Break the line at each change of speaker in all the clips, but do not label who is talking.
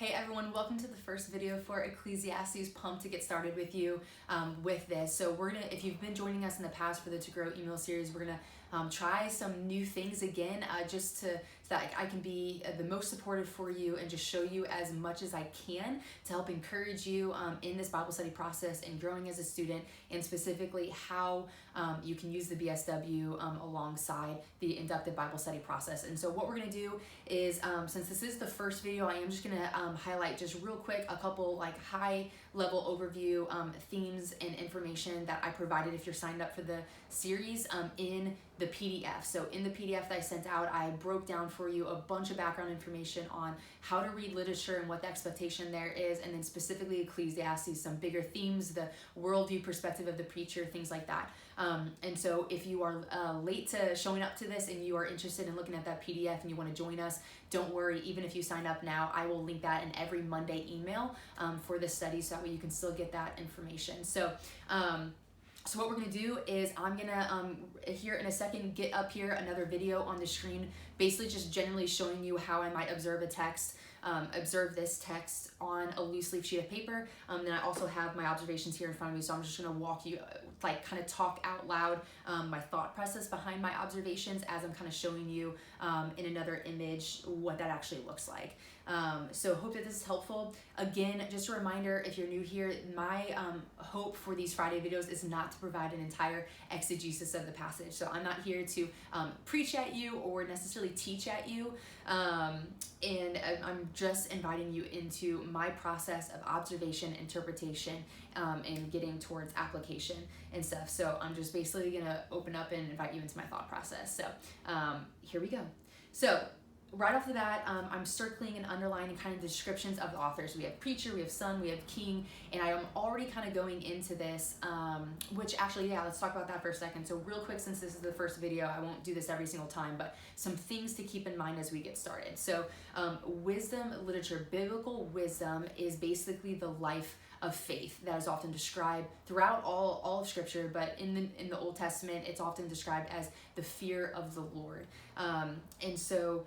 Hey everyone, welcome to the first video for Ecclesiastes. Pumped to get started with you with this. So we're gonna, if you've been joining us in the past for the To Grow email series, we're gonna try some new things again, just so that I can be the most supportive for you and just show you as much as I can to help encourage you in this Bible study process and growing as a student, and specifically how you can use the BSW alongside the inductive Bible study process. And so what we're gonna do is, since this is the first video, I am just gonna highlight just real quick a couple like high level overview themes and information that I provided if you're signed up for the series in the PDF. So in the PDF that I sent out, I broke down for you a bunch of background information on how to read literature and what the expectation there is, and then specifically Ecclesiastes, some bigger themes, the worldview perspective of the preacher, things like that. And so if you are late to showing up to this and you are interested in looking at that PDF and you want to join us, don't worry, even if you sign up now, I will link that in every Monday email for this study, so that way you can still get that information. So what we're gonna do is I'm gonna, here in a second, get up here another video on the screen, basically just generally showing you how I might observe a text, observe this text on a loose leaf sheet of paper. Then I also have my observations here in front of me, so I'm just gonna walk you, like kind of talk out loud my thought process behind my observations as I'm kind of showing you in another image what that actually looks like. So hope that this is helpful. Again, just a reminder, if you're new here, my hope for these Friday videos is not to provide an entire exegesis of the passage. So I'm not here to preach at you or necessarily teach at you. And I'm just inviting you into my process of observation, interpretation, and getting towards application and stuff. So I'm just basically gonna open up and invite you into my thought process. So here we go. So right off the bat, I'm circling and underlining kind of descriptions of the authors. We have preacher, we have son, we have king, and I am already kind of going into this, which actually, yeah, let's talk about that for a second. So real quick, since this is the first video, I won't do this every single time, but some things to keep in mind as we get started. So wisdom literature, biblical wisdom is basically the life of faith that is often described throughout all of Scripture, but in the Old Testament, it's often described as the fear of the Lord. And so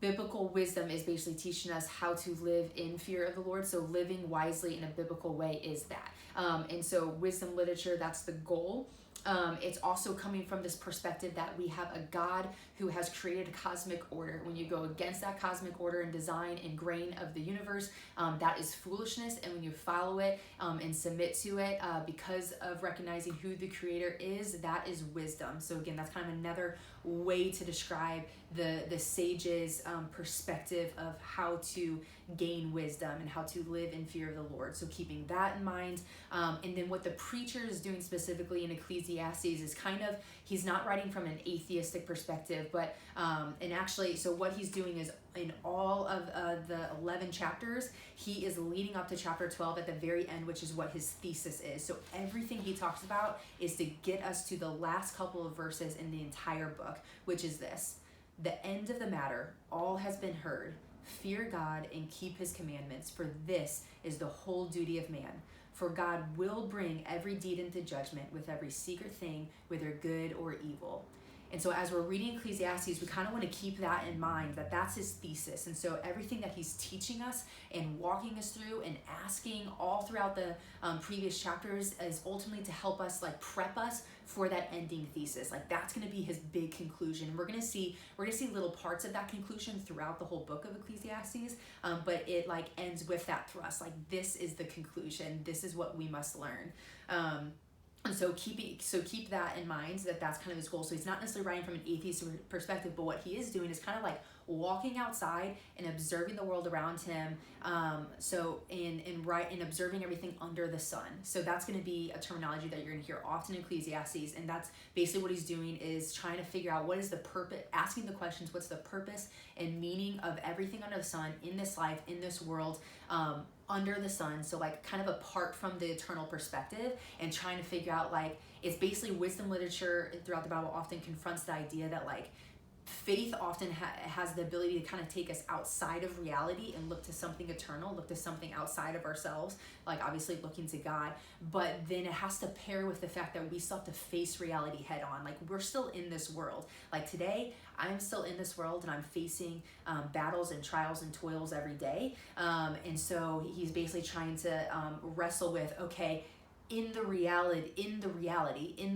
biblical wisdom is basically teaching us how to live in fear of the Lord. So living wisely in a biblical way is that. And so wisdom literature, that's the goal. It's also coming from this perspective that we have a God who has created a cosmic order. When you go against that cosmic order and design and grain of the universe, that is foolishness. And when you follow it and submit to it because of recognizing who the creator is, that is wisdom. So again, that's kind of another way to describe the sage's perspective of how to gain wisdom and how to live in fear of the Lord. So keeping that in mind. And then what the preacher is doing specifically in Ecclesiastes is kind of, he's not writing from an atheistic perspective, but and actually, so what he's doing is in all of the 11 chapters, he is leading up to chapter 12 at the very end, which is what his thesis is. So everything he talks about is to get us to the last couple of verses in the entire book, which is this: the end of the matter, all has been heard. Fear God and keep his commandments, for this is the whole duty of man. For God will bring every deed into judgment with every secret thing, whether good or evil. And so as we're reading Ecclesiastes, we kind of want to keep that in mind, that that's his thesis. And so everything that he's teaching us and walking us through and asking all throughout the previous chapters is ultimately to help us, like, prep us for that ending thesis. Like, that's going to be his big conclusion. And we're going to see little parts of that conclusion throughout the whole book of Ecclesiastes, but it like ends with that thrust. Like, this is the conclusion. This is what we must learn. And so keep that in mind, that that's kind of his goal. So he's not necessarily writing from an atheist perspective, but what he is doing is kind of like walking outside and observing the world around him. And observing everything under the sun. So that's going to be a terminology that you're going to hear often in Ecclesiastes, and that's basically what he's doing, is trying to figure out what is the purpose, asking the questions, what's the purpose and meaning of everything under the sun in this life, in this world, under the sun. So like kind of apart from the eternal perspective, and trying to figure out, like, it's basically wisdom literature throughout the Bible often confronts the idea that, like, faith often has the ability to kind of take us outside of reality and look to something eternal, look to something outside of ourselves, like obviously looking to God. But then it has to pair with the fact that we still have to face reality head on. Like, we're still in this world. Like today, I'm still in this world and I'm facing battles and trials and toils every day. And so he's basically trying to wrestle with, okay, in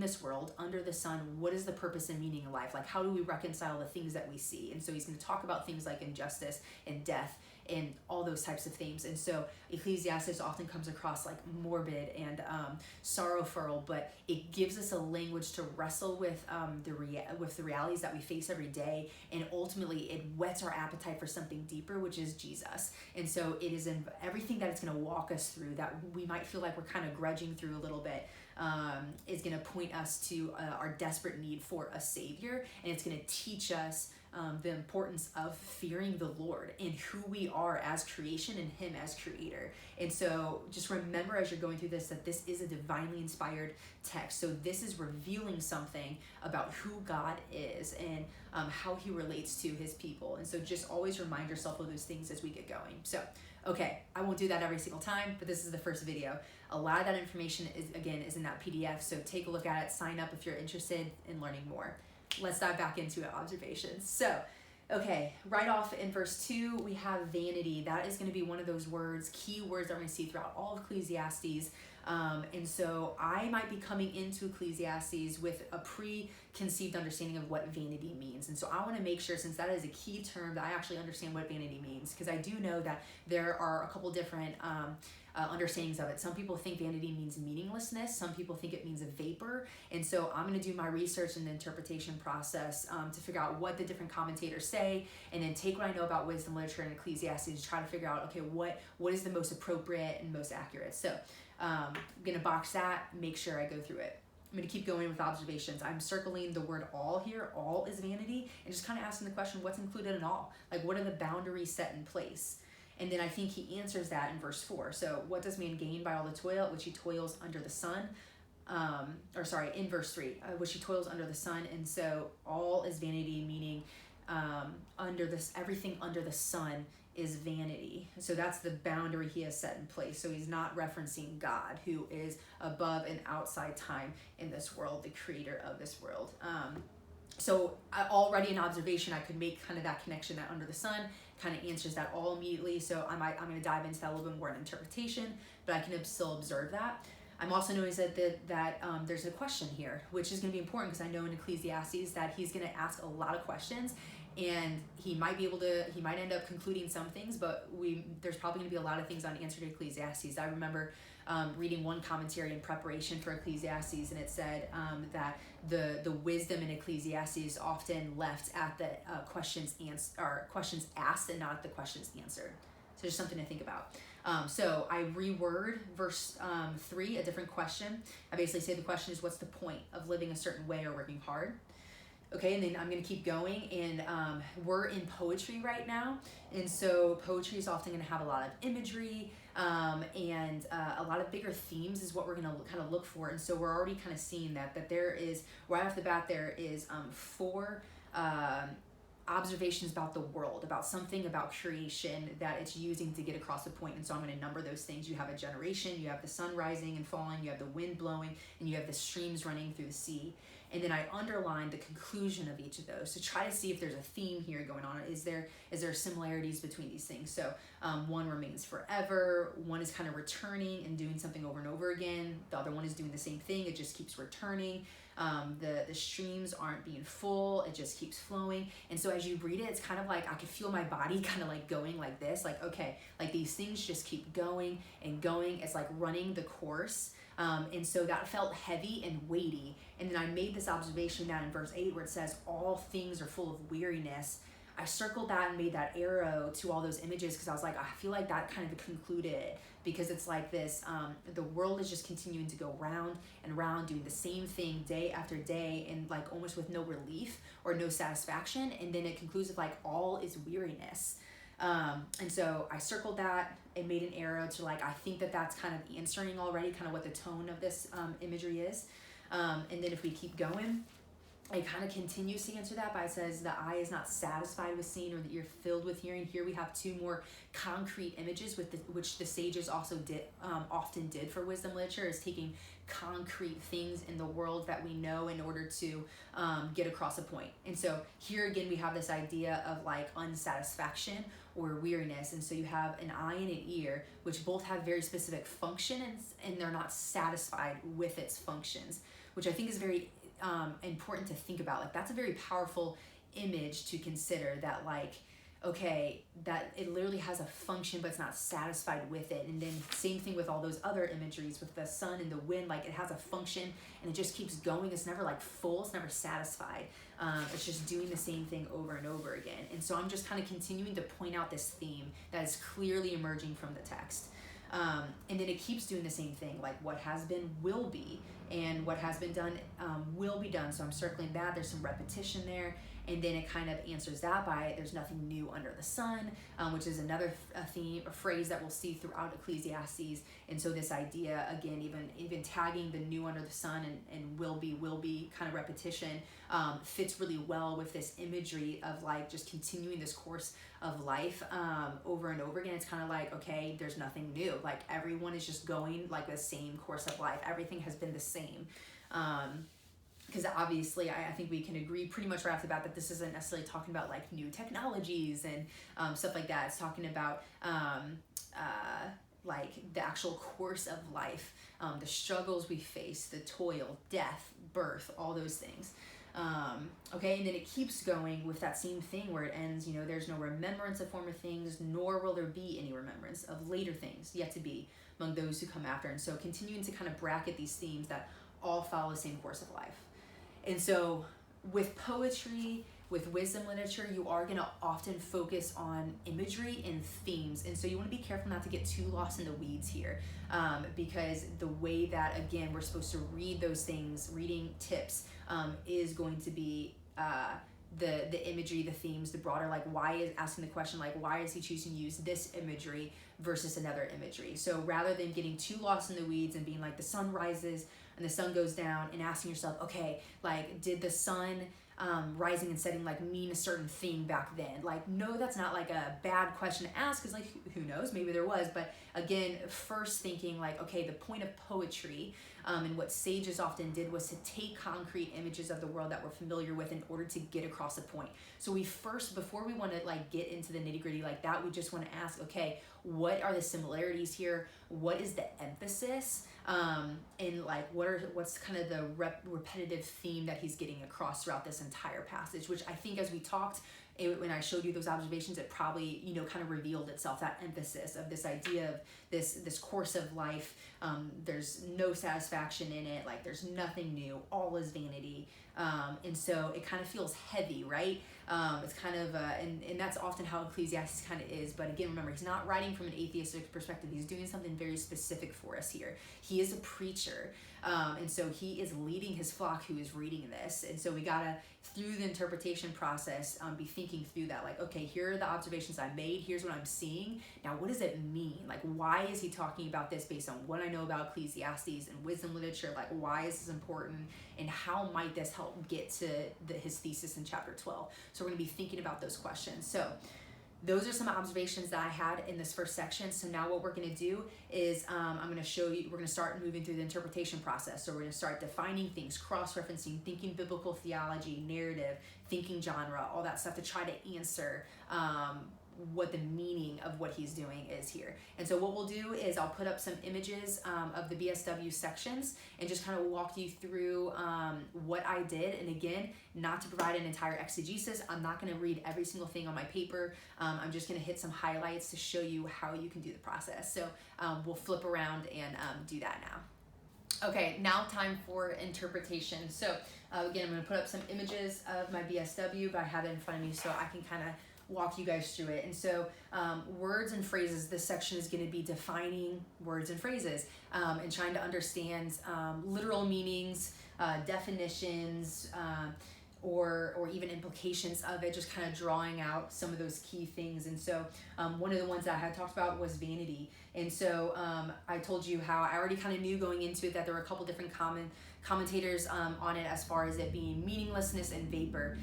this world, under the sun, what is the purpose and meaning of life? Like, how do we reconcile the things that we see? And so he's going to talk about things like injustice and death and all those types of things. And so Ecclesiastes often comes across like morbid and sorrowful, but it gives us a language to wrestle with the realities that we face every day. And ultimately, it whets our appetite for something deeper, which is Jesus. And so it is in everything that it's going to walk us through that we might feel like we're kind of grudging through a little bit. Is going to point us to our desperate need for a Savior, and it's going to teach us the importance of fearing the Lord and who we are as creation and Him as Creator. And so just remember as you're going through this that this is a divinely inspired text. So this is revealing something about who God is and how He relates to His people. And so just always remind yourself of those things as we get going. So, okay, I won't do that every single time, but this is the first video. A lot of that information is in that PDF. So take a look at it, sign up if you're interested in learning more. Let's dive back into observations. So, okay, right off in verse 2, we have vanity. That is going to be one of those words, key words that we're going to see throughout all of Ecclesiastes. And so I might be coming into Ecclesiastes with a preconceived understanding of what vanity means. And so I want to make sure, since that is a key term, that I actually understand what vanity means. Because I do know that there are a couple different understandings of it. Some people think vanity means meaninglessness. Some people think it means a vapor. And so I'm going to do my research and interpretation process to figure out what the different commentators say, and then take what I know about wisdom literature and Ecclesiastes to try to figure out, okay, what is the most appropriate and most accurate. So I'm going to box that, make sure I go through it. I'm going to keep going with observations. I'm circling the word all here. All is vanity, and just kind of asking the question, what's included in all? Like, what are the boundaries set in place? And then I think he answers that in verse 4. So what does man gain by all the toil at which he toils under the sun? In verse 3, which he toils under the sun. And so all is vanity, meaning everything under the sun is vanity. So that's the boundary he has set in place. So he's not referencing God, who is above and outside time in this world, the creator of this world. So already in observation, I could make kind of that connection that under the sun kind of answers that all immediately. So I'm going to dive into that a little bit more in interpretation, but I can still observe that. I'm also noticing that there's a question here, which is going to be important because I know in Ecclesiastes that he's going to ask a lot of questions, and he might end up concluding some things, but there's probably going to be a lot of things unanswered in Ecclesiastes. I remember reading one commentary in preparation for Ecclesiastes, and it said that the wisdom in Ecclesiastes is often left at the questions asked and not the questions answered. So just something to think about. So I reword verse 3, a different question. I basically say the question is, what's the point of living a certain way or working hard? Okay, and then I'm going to keep going, and we're in poetry right now, and so poetry is often going to have a lot of imagery and a lot of bigger themes is what we're going to kind of look for. And so we're already kind of seeing that there is, right off the bat, there is 4 observations about the world, about something about creation that it's using to get across the point. And so I'm going to number those things. You have a generation, you have the sun rising and falling, you have the wind blowing, and you have the streams running through the sea. And then I underline the conclusion of each of those to try to see if there's a theme here going on. Is there similarities between these things? So one remains forever, one is kind of returning and doing something over and over again. The other one is doing the same thing, it just keeps returning. The streams aren't being full, it just keeps flowing. And so as you read it, it's kind of like I could feel my body kind of like going like this, like, okay, like these things just keep going and going. It's like running the course. And so that felt heavy and weighty. And then I made this observation that in verse 8 where it says all things are full of weariness, I circled that and made that arrow to all those images because I was like, I feel like that kind of concluded it, because it's like this, the world is just continuing to go round and round, doing the same thing day after day, and like almost with no relief or no satisfaction. And then it concludes with like all is weariness. And so I circled that and made an arrow to like, I think that that's kind of answering already kind of what the tone of this imagery is. And then if we keep going, it kind of continues to answer that by it says the eye is not satisfied with seeing, or the ear filled with hearing. Here we have two more concrete images with which the sages also often did for wisdom literature, is taking concrete things in the world that we know in order to get across a point. And so here again we have this idea of like unsatisfaction or weariness. And so you have an eye and an ear, which both have very specific functions, and they're not satisfied with its functions, which I think is very important to think about. Like, that's a very powerful image to consider, that like, okay, that it literally has a function but it's not satisfied with it. And then same thing with all those other imageries with the sun and the wind, like it has a function and it just keeps going. It's never like full, it's never satisfied. It's just doing the same thing over and over again. And so I'm just kind of continuing to point out this theme that is clearly emerging from the text. And then it keeps doing the same thing, like what has been will be, and what has been done will be done. So I'm circling that. There's some repetition there. And then it kind of answers that by there's nothing new under the sun, which is another theme, a phrase that we'll see throughout Ecclesiastes. And so this idea, again, even tagging the new under the sun and will be kind of repetition fits really well with this imagery of like just continuing this course of life over and over again. It's kind of like, okay, there's nothing new. Like everyone is just going like the same course of life. Everything has been the same. Because obviously I think we can agree pretty much right off the bat that this isn't necessarily talking about like new technologies and stuff like that. It's talking about like the actual course of life, the struggles we face, the toil, death, birth, all those things. Okay, and then it keeps going with that same thing where it ends, there's no remembrance of former things, nor will there be any remembrance of later things yet to be among those who come after. And so continuing to kind of bracket these themes that all follow the same course of life. And so with poetry, with wisdom literature, you are going to often focus on imagery and themes. And so you want to be careful not to get too lost in the weeds here, because the way that, again, we're supposed to read those things, reading tips, is going to be the imagery, the themes, the broader, like asking the question, like, why is he choosing to use this imagery versus another imagery? So rather than getting too lost in the weeds and being like the sun rises and the sun goes down, and asking yourself, okay, like, did the sun rising and setting like mean a certain thing back then? Like, no, that's not like a bad question to ask, because like, who knows, maybe there was. But again, first thinking like, okay, the point of poetry and what sages often did was to take concrete images of the world that we're familiar with in order to get across a point. So we first, before we want to like get into the nitty gritty like that, we just want to ask, okay, what are the similarities here? What is the emphasis? And like, what's kind of the repetitive theme that he's getting across throughout this entire passage, which I think, as we talked, when I showed you those observations, it probably, kind of revealed itself, that emphasis of this idea of this course of life. There's no satisfaction in it. Like, there's nothing new. All is vanity. And so it kind of feels heavy, right? It's kind of, and that's often how Ecclesiastes kind of is. But again, remember, he's not writing from an atheistic perspective. He's doing something very specific for us here. He is a preacher. And so he is leading his flock who is reading this. And so we gotta, through the interpretation process, be thinking through that. Like, okay, here are the observations I made. Here's what I'm seeing. Now, what does it mean? Like, why is he talking about this based on what I know about Ecclesiastes and wisdom literature? Like, why is this important? And how might this help get to his thesis in chapter 12? So we're gonna be thinking about those questions. So those are some observations that I had in this first section. So now what we're going to do is I'm going to show you, we're going to start moving through the interpretation process. So we're going to start defining things, cross-referencing, thinking biblical theology, narrative, thinking genre, all that stuff to try to answer what the meaning of what he's doing is here. And so what we'll do is I'll put up some images of the BSW sections and just kind of walk you through what I did. And again, not to provide an entire exegesis. I'm not going to read every single thing on my paper. I'm just going to hit some highlights to show you how you can do the process. So we'll flip around and do that now. Okay, now time for interpretation. So again, I'm going to put up some images of my BSW, but I have it in front of me so I can kind of walk you guys through it. And so words and phrases, this section is going to be defining words and phrases and trying to understand literal meanings, definitions, or even implications of it, just kind of drawing out some of those key things. And so one of the ones that I had talked about was vanity. And so I told you how I already kind of knew going into it that there were a couple different commentators on it, as far as it being meaninglessness and vapor,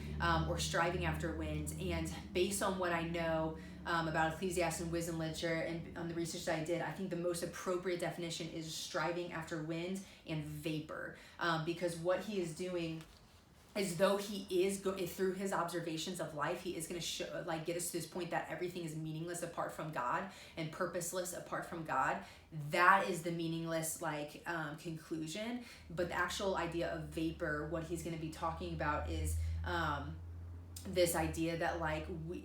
or striving after wind. And based on what I know about Ecclesiastes and wisdom literature, and on the research that I did, I think the most appropriate definition is striving after wind and vapor, because what he is doing, as though he is through his observations of life, he is going to show, like, get us to this point that everything is meaningless apart from God and purposeless apart from God. That is the meaningless conclusion. But the actual idea of vapor, what he's going to be talking about is this idea that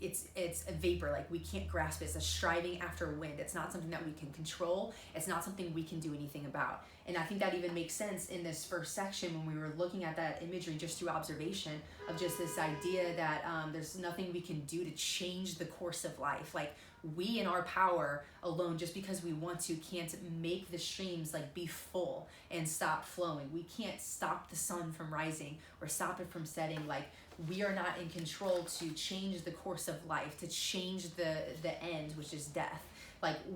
it's a vapor, like we can't grasp it. It's a striving after wind. It's not something that we can control. It's not something we can do anything about. And I think that even makes sense in this first section when we were looking at that imagery just through observation of just this idea that there's nothing we can do to change the course of life. Like, we in our power alone, just because we want to, can't make the streams be full and stop flowing. We can't stop the sun from rising or stop it from setting. We are not in control to change the course of life, to change the end, which is death.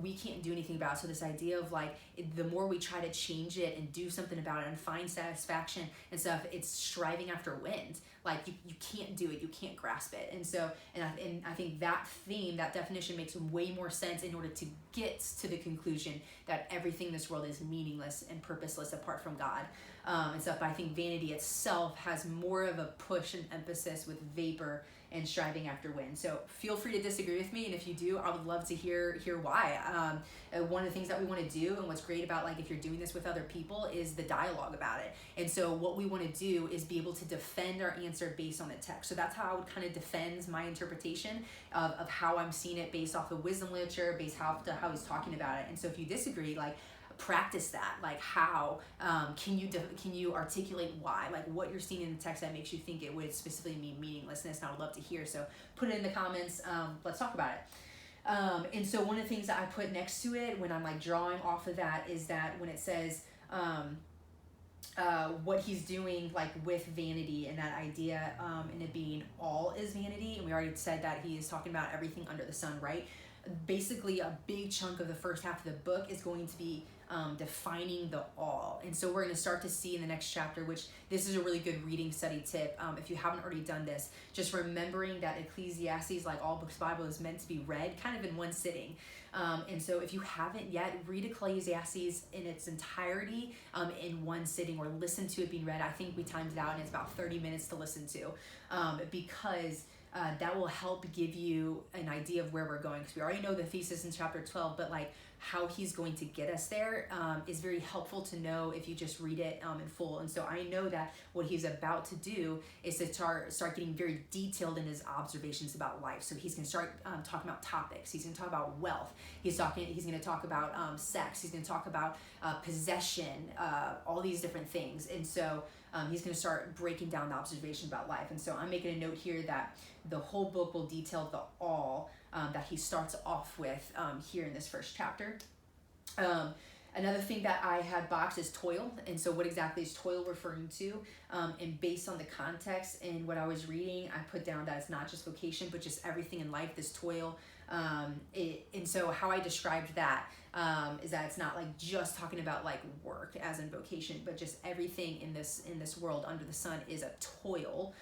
We can't do anything about it. So this idea of the more we try to change it and do something about it and find satisfaction and stuff, it's striving after wind. You can't do it, you can't grasp it. And so, and I think that theme, that definition makes way more sense in order to get to the conclusion that everything in this world is meaningless and purposeless apart from God. And stuff. But I think vanity itself has more of a push and emphasis with vapor and striving after wind. So feel free to disagree with me, and if you do, I would love to hear why. One of the things that we want to do, and what's great about if you're doing this with other people, is the dialogue about it. And so what we want to do is be able to defend our answer based on the text. So that's how I would kind of defend my interpretation of how I'm seeing it based off the wisdom literature, based off how he's talking about it. And so if you disagree, practice that. How can you articulate why, what you're seeing in the text that makes you think it would specifically mean meaninglessness? And I would love to hear. So put it in the comments. Let's talk about it. And so one of the things that I put next to it when I'm drawing off of that is that when it says what he's doing with vanity, and that idea and it being all is vanity, and we already said that he is talking about everything under the sun, right? Basically a big chunk of the first half of the book is going to be defining the all. And so we're going to start to see in the next chapter, which this is a really good reading study tip. If you haven't already done this, just remembering that Ecclesiastes, like all books of the Bible, is meant to be read kind of in one sitting. And so if you haven't yet, read Ecclesiastes in its entirety in one sitting, or listen to it being read. I think we timed it out and it's about 30 minutes to listen to, because that will help give you an idea of where we're going, because we already know the thesis in chapter 12, but how he's going to get us there is very helpful to know if you just read it in full. And so I know that what he's about to do is to start getting very detailed in his observations about life. So he's going to start talking about topics. He's going to talk about wealth. He's going to talk about sex. He's going to talk about possession, all these different things. And so he's going to start breaking down the observation about life. And so I'm making a note here that the whole book will detail the all that he starts off with here in this first chapter. Another thing that I had boxed is toil. And so what exactly is toil referring to? And based on the context and what I was reading, I put down that it's not just vocation, but just everything in life, this toil. And so how I described that is that it's not just talking about work as in vocation, but just everything in this world under the sun is a toil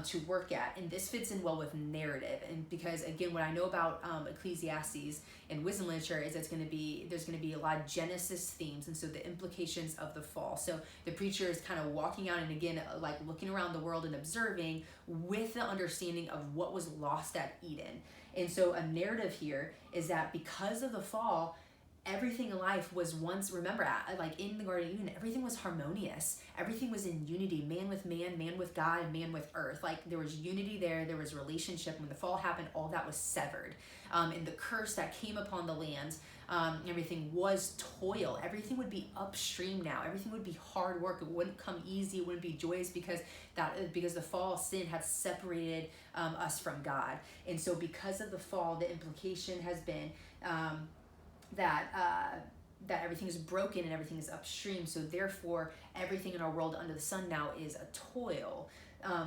to work at. And this fits in well with narrative, and because again, what I know about Ecclesiastes and wisdom literature is there's going to be a lot of Genesis themes, and so the implications of the fall. So the preacher is kind of walking out and again looking around the world and observing with the understanding of what was lost at Eden. And so a narrative here is that because of the fall, everything in life was once, remember, in the Garden of Eden, everything was harmonious. Everything was in unity, man with God, man with earth. There was unity there was relationship. When the fall happened, all that was severed. And the curse that came upon the land, everything was toil. Everything would be upstream now. Everything would be hard work. It wouldn't come easy. It wouldn't be joyous because the fall, sin had separated us from God. And so because of the fall, the implication has been that everything is broken and everything is upstream. So therefore, everything in our world under the sun now is a toil.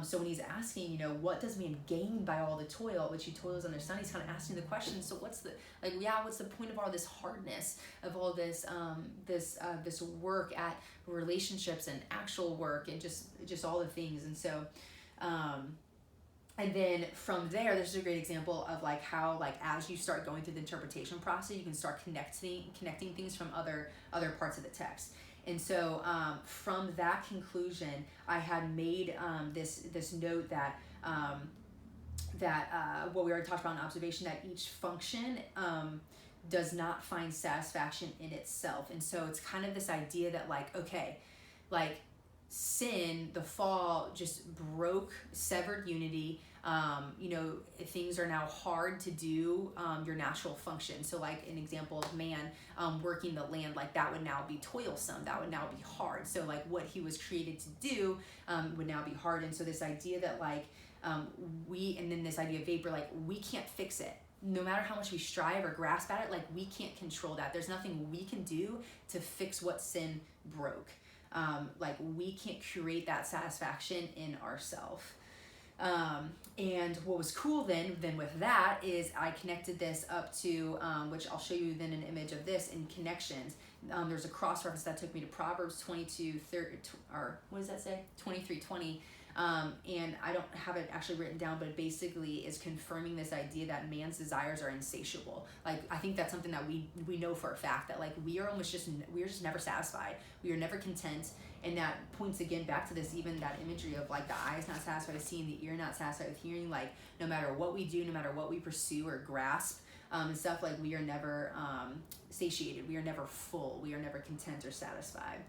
So when he's asking, what does man gain by all the toil, which he toils under the sun, he's kind of asking the question, so what's the point of all this hardness, of all this this work at relationships and actual work and just all the things. And so and then from there, this is a great example of like how, like, as you start going through the interpretation process, you can start connecting things from other parts of the text. And so from that conclusion, I had made this note that what we already talked about in observation, that each function does not find satisfaction in itself. And so it's kind of this idea that, like, okay, like, sin, the fall, just severed unity. Things are now hard to do your natural function. So like an example of man working the land, like that would now be toilsome, that would now be hard. So like what he was created to do would now be hard. And so this idea that like and then this idea of vapor, like we can't fix it. No matter how much we strive or grasp at it, like we can't control that. There's nothing we can do to fix what sin broke. Like we can't create that satisfaction in ourselves. And what was cool then with that is I connected this up to, which I'll show you then an image of this in connections. There's a cross reference that took me to Proverbs 23:20. And I don't have it actually written down, but it basically is confirming this idea that man's desires are insatiable. Like, I think that's something that we know for a fact, that like we are just never satisfied. We are never content. And that points again back to this, even that imagery of like the eye is not satisfied with seeing, the ear not satisfied with hearing. Like no matter what we do, no matter what we pursue or grasp and stuff, like we are never satiated. We are never full. We are never content or satisfied.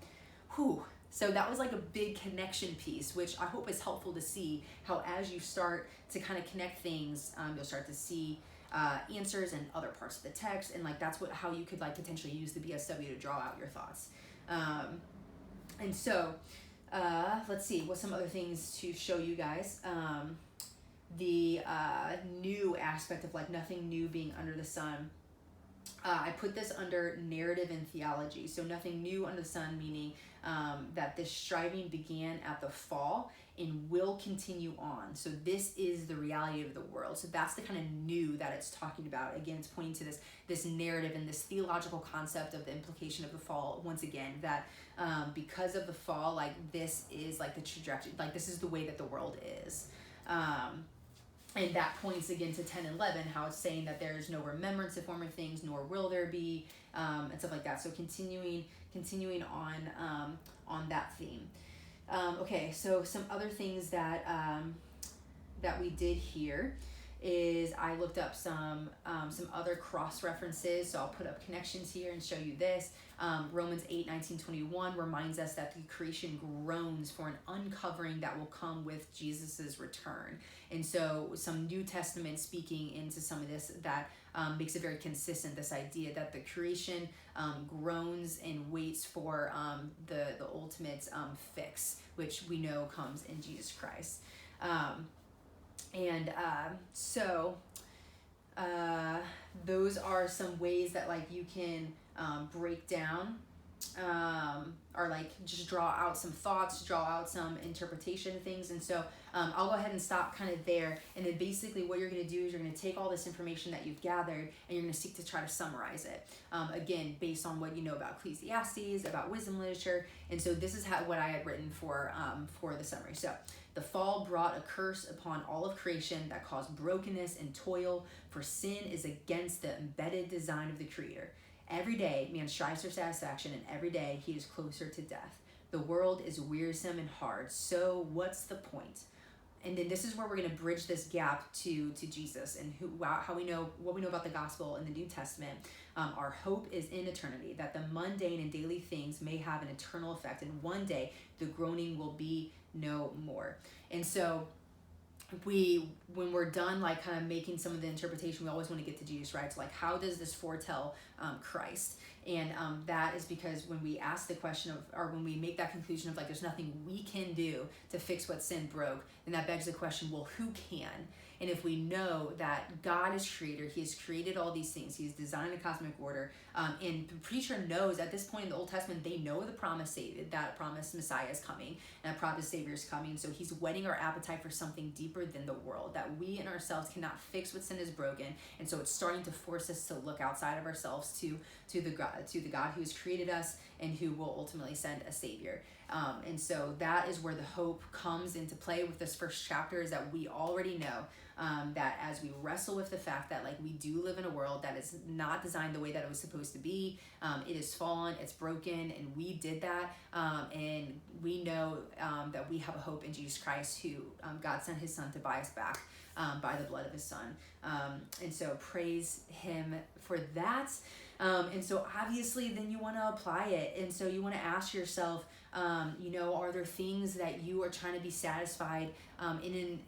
Whew. So that was like a big connection piece, which I hope is helpful to see how as you start to kind of connect things, you'll start to see answers in other parts of the text. And like that's how you could like potentially use the BSW to draw out your thoughts. And so let's see what some other things to show you guys. The new aspect of like nothing new being under the sun. I put this under narrative and theology. So nothing new under the sun, meaning that this striving began at the fall and will continue on. So this is the reality of the world. So that's the kind of new that it's talking about. Again, it's pointing to this narrative and this theological concept of the implication of the fall. Once again, that because of the fall, like this is like the trajectory, like this is the way that the world is. And that points again to 10 and 11, how it's saying that there is no remembrance of former things, nor will there be, and stuff like that. So continuing on that theme. Okay, so some other things that we did here is I looked up some other cross references. So I'll put up connections here and show you this. Romans 8:19-21 reminds us that the creation groans for an uncovering that will come with Jesus's return. And so some New Testament speaking into some of this that makes it very consistent, this idea that the creation groans and waits for the ultimate fix, which we know comes in Jesus Christ. So those are some ways that like you can break down or like just draw out some thoughts, draw out some interpretation of things. And so I'll go ahead and stop kind of there. And then basically what you're going to do is you're going to take all this information that you've gathered and you're going to seek to try to summarize it. Again, based on what you know about Ecclesiastes, about wisdom literature. And so this is what I had written for the summary. So the fall brought a curse upon all of creation that caused brokenness and toil, for sin is against the embedded design of the Creator. Every day, man strives for satisfaction, and every day he is closer to death. The world is wearisome and hard, so what's the point? And then this is where we're going to bridge this gap to Jesus and how we know what we know about the gospel in the New Testament. Our hope is in eternity, that the mundane and daily things may have an eternal effect, and one day the groaning will be no more. And so when we're done like kind of making some of the interpretation, we always want to get to Jesus, right? So like, how does this foretell Christ? And that is because when we ask the question of, or when we make that conclusion of like, there's nothing we can do to fix what sin broke, then that begs the question, well, who can? And if we know that God is creator, he has created all these things, he's designed a cosmic order, and the preacher knows at this point in the Old Testament, they know the promise, that promised Messiah is coming, and that promised Savior is coming. So he's whetting our appetite for something deeper than the world, that we in ourselves cannot fix what sin is broken. And so it's starting to force us to look outside of ourselves to the God who has created us and who will ultimately send a Savior. And so that is where the hope comes into play with this first chapter, is that we already know that as we wrestle with the fact that like we do live in a world that is not designed the way that it was supposed to be, it is fallen, it's broken, and we did that, and we know that we have a hope in Jesus Christ, who God sent his son to buy us back by the blood of his son. And so praise him for that. And so obviously then you want to apply it. And so you want to ask yourself, are there things that you are trying to be satisfied in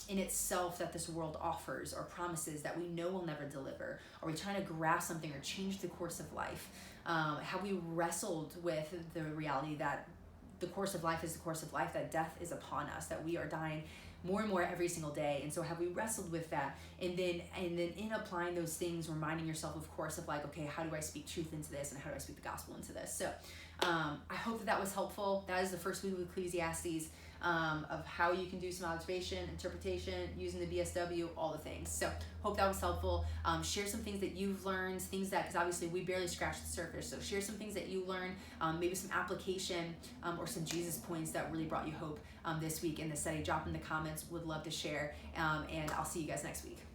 itself that this world offers or promises that we know will never deliver? Are we trying to grasp something or change the course of life? Have we wrestled with the reality that the course of life is the course of life, that death is upon us, that we are dying more and more every single day? And so have we wrestled with that? And then in applying those things, reminding yourself, of course, of like, okay, how do I speak truth into this, and how do I speak the gospel into this? So I hope that was helpful. That is the first week of Ecclesiastes, of how you can do some observation, interpretation, using the BSW, all the things. So hope that was helpful. Share some things that you've learned, things that, because obviously we barely scratched the surface. So share some things that you learned, maybe some application or some Jesus points that really brought you hope this week in the study. Drop in the comments. Would love to share. And I'll see you guys next week.